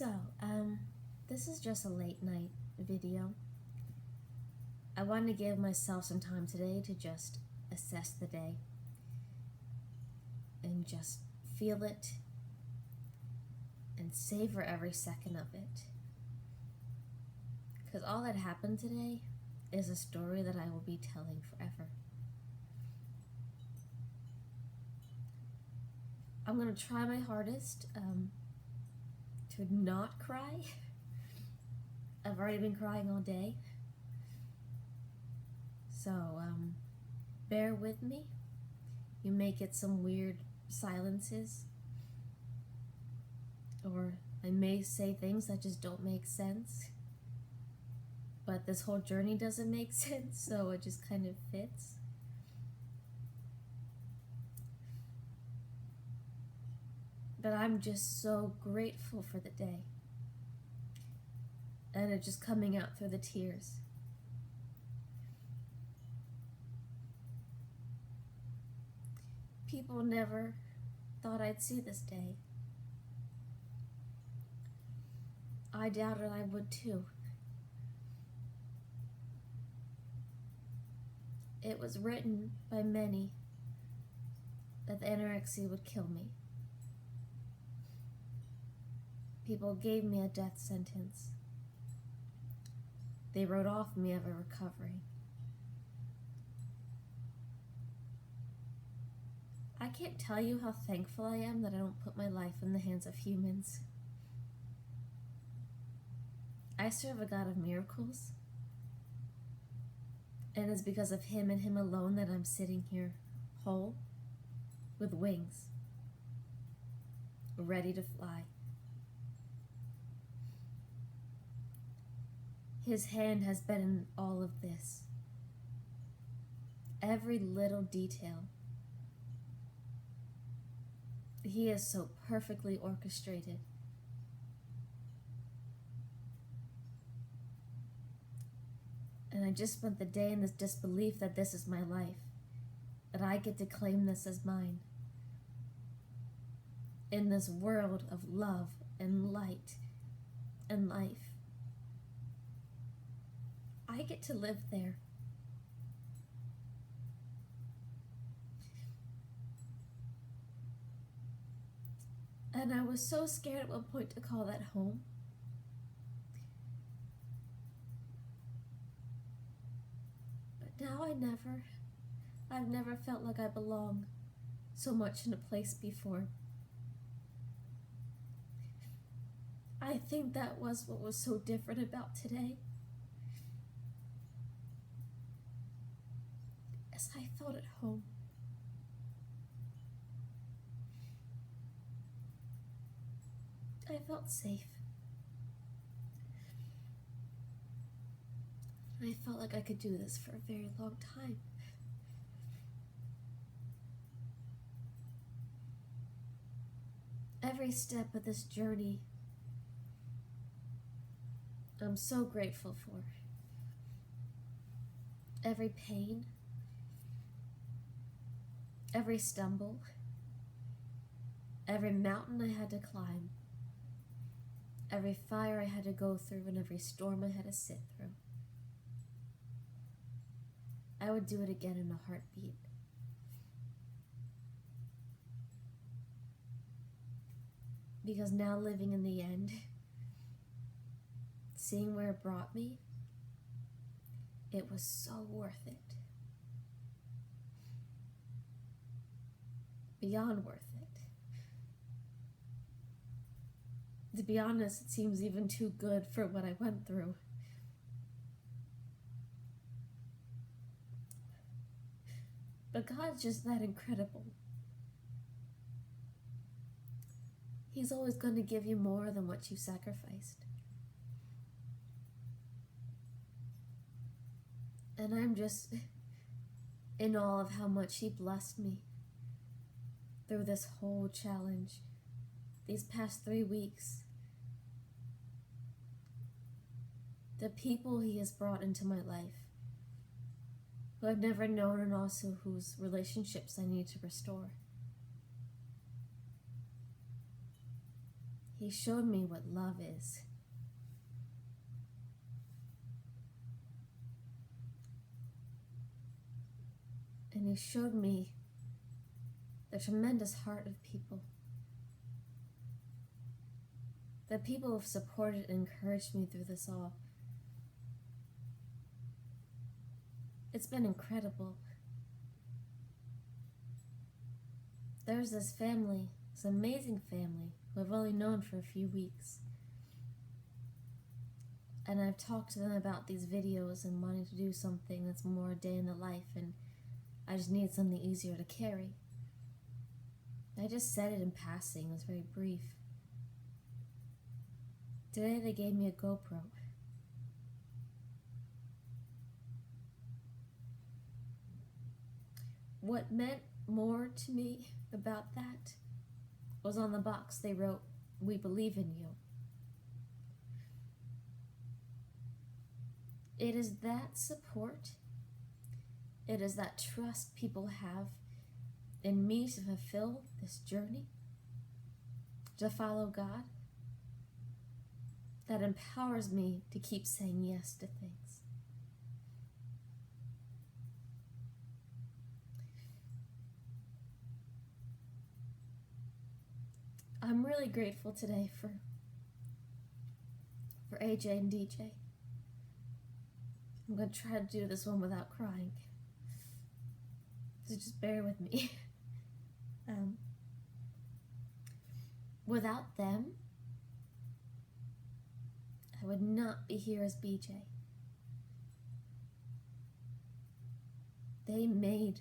So, this is just a late night video. I wanted to give myself some time today to just assess the day and just feel it and savor every second of it. Because all that happened today is a story that I will be telling forever. I'm going to try my hardest to not cry. I've already been crying all day. So, bear with me. You may get some weird silences. Or I may say things that just don't make sense. But this whole journey doesn't make sense, so it just kind of fits. But I'm just so grateful for the day. And it just coming out through the tears. People never thought I'd see this day. I doubted I would too. It was written by many that the anorexia would kill me. People gave me a death sentence. They wrote off me of a recovery. I can't tell you how thankful I am that I don't put my life in the hands of humans. I serve a God of miracles, and it's because of Him and Him alone that I'm sitting here whole, with wings, ready to fly. His hand has been in all of this. Every little detail. He is so perfectly orchestrated. And I just spent the day in this disbelief that this is my life, that I get to claim this as mine. In this world of love and light and life. I get to live there. And I was so scared at one point to call that home. But now I've never felt like I belong so much in a place before. I think that was what was so different about today. As I felt at home. I felt safe. I felt like I could do this for a very long time. Every step of this journey, I'm so grateful for. Every pain, every stumble, every mountain I had to climb, every fire I had to go through, and every storm I had to sit through. I would do it again in a heartbeat. Because now living in the end, seeing where it brought me, it was so worth it. Beyond worth it. To be honest, it seems even too good for what I went through. But God's just that incredible. He's always going to give you more than what you sacrificed. And I'm just in awe of how much He blessed me through this whole challenge, these past 3 weeks. The people He has brought into my life, who I've never known, and also whose relationships I need to restore. He showed me what love is. And he showed me the tremendous heart of people. The people have supported and encouraged me through this all. It's been incredible. There's this family, this amazing family, who I've only known for a few weeks. And I've talked to them about these videos and wanting to do something that's more a day in the life, and I just need something easier to carry. I just said it in passing, it was very brief. Today they gave me a GoPro. What meant more to me about that was on the box they wrote, "We believe in you." It is that support, it is that trust people have in me to fulfill this journey, to follow God, that empowers me to keep saying yes to things. I'm really grateful today for AJ and DJ. I'm going to try to do this one without crying. So just bear with me. Without them, I would not be here as BJ. They made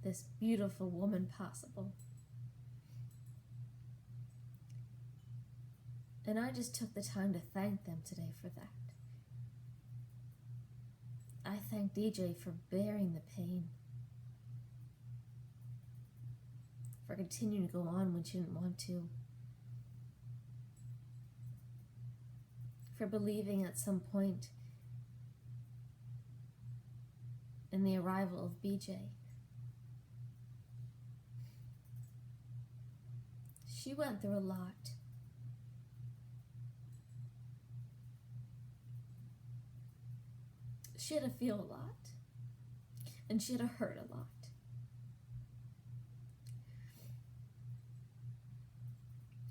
this beautiful woman possible. And I just took the time to thank them today for that. I thank DJ for bearing the pain, for continuing to go on when she didn't want to, for believing at some point in the arrival of BJ. She went through a lot. She had to feel a lot, and she had to hurt a lot.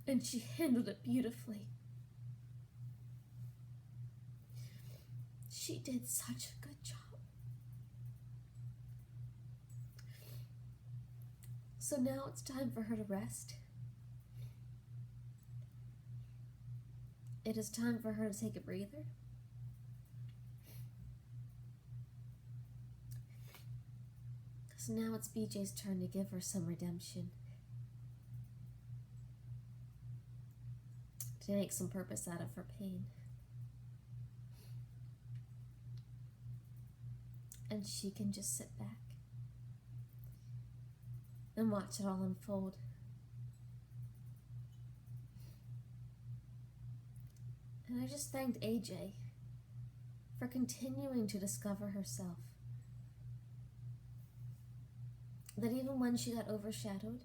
And she handled it beautifully. She did such a good job. So now it's time for her to rest. It is time for her to take a breather. So now it's BJ's turn to give her some redemption. To make some purpose out of her pain. And she can just sit back and watch it all unfold. And I just thanked AJ for continuing to discover herself. That even when she got overshadowed,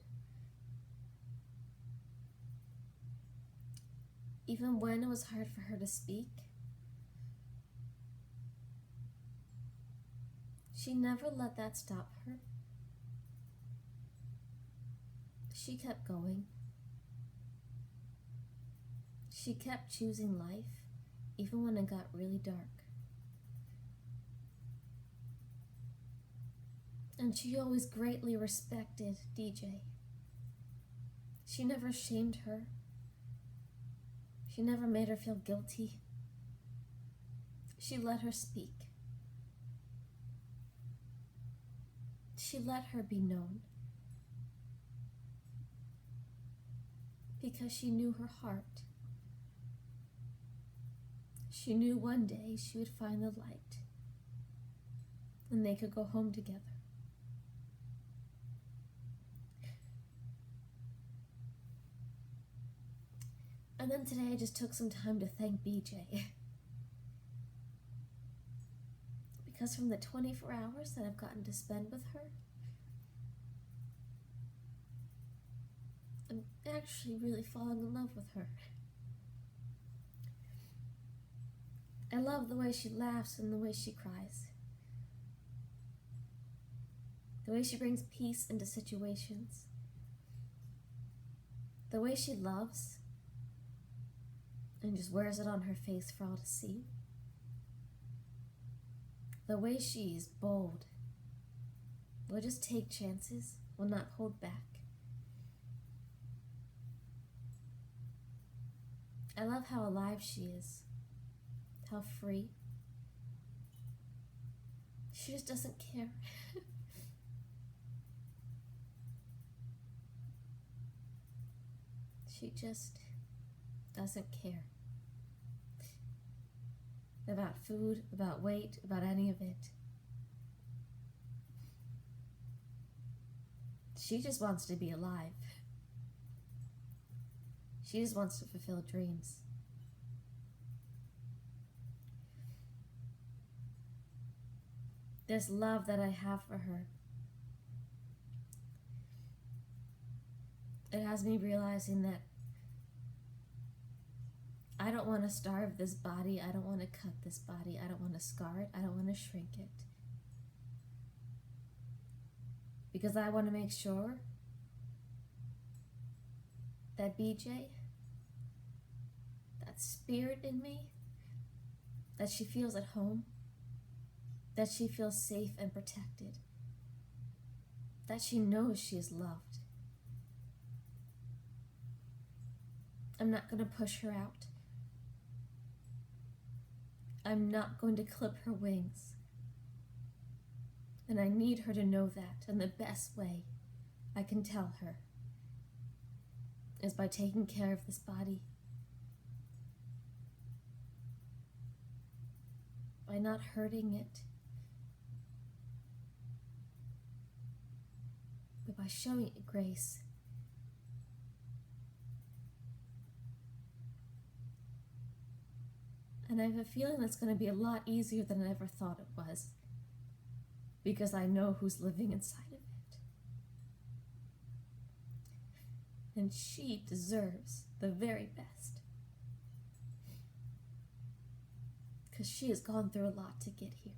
even when it was hard for her to speak, she never let that stop her. She kept going. She kept choosing life, even when it got really dark. And she always greatly respected DJ. She never shamed her. She never made her feel guilty. She let her speak. She let her be known. Because she knew her heart. She knew one day she would find the light and they could go home together. And then today I just took some time to thank BJ. Because from the 24 hours that I've gotten to spend with her, I'm actually really falling in love with her. love the way she laughs and the way she cries. The way she brings peace into situations. The way she loves and just wears it on her face for all to see. The way she's bold, will just take chances, will not hold back. I love how alive she is, how free. She just doesn't care. She just doesn't care about food, about weight, about any of it. She just wants to be alive. She just wants to fulfill dreams. This love that I have for her, it has me realizing that I don't want to starve this body. I don't want to cut this body. I don't want to scar it. I don't want to shrink it. Because I want to make sure that BJ, that spirit in me, that she feels at home, that she feels safe and protected, that she knows she is loved. I'm not going to push her out. I'm not going to clip her wings. And I need her to know that, and the best way I can tell her is by taking care of this body. By not hurting it. But by showing it grace. And I have a feeling that's going to be a lot easier than I ever thought it was. Because I know who's living inside of it. And she deserves the very best. Because she has gone through a lot to get here.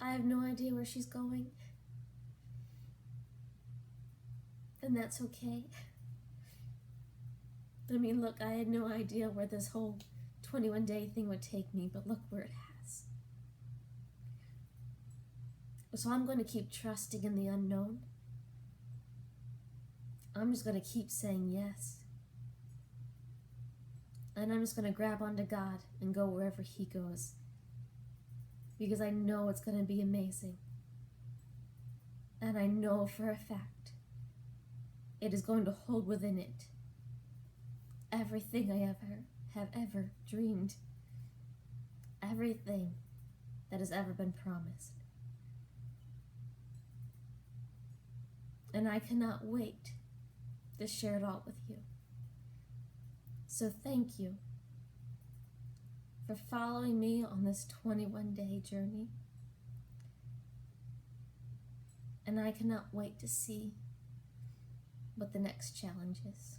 I have no idea where she's going. And that's okay. I mean, look, I had no idea where this whole 21-day thing would take me, but look where it has. So I'm going to keep trusting in the unknown. I'm just going to keep saying yes. And I'm just going to grab onto God and go wherever He goes. Because I know it's going to be amazing. And I know for a fact it is going to hold within it everything I have ever dreamed. Everything that has ever been promised. And I cannot wait to share it all with you. So thank you for following me on this 21-day journey. And I cannot wait to see what the next challenge is.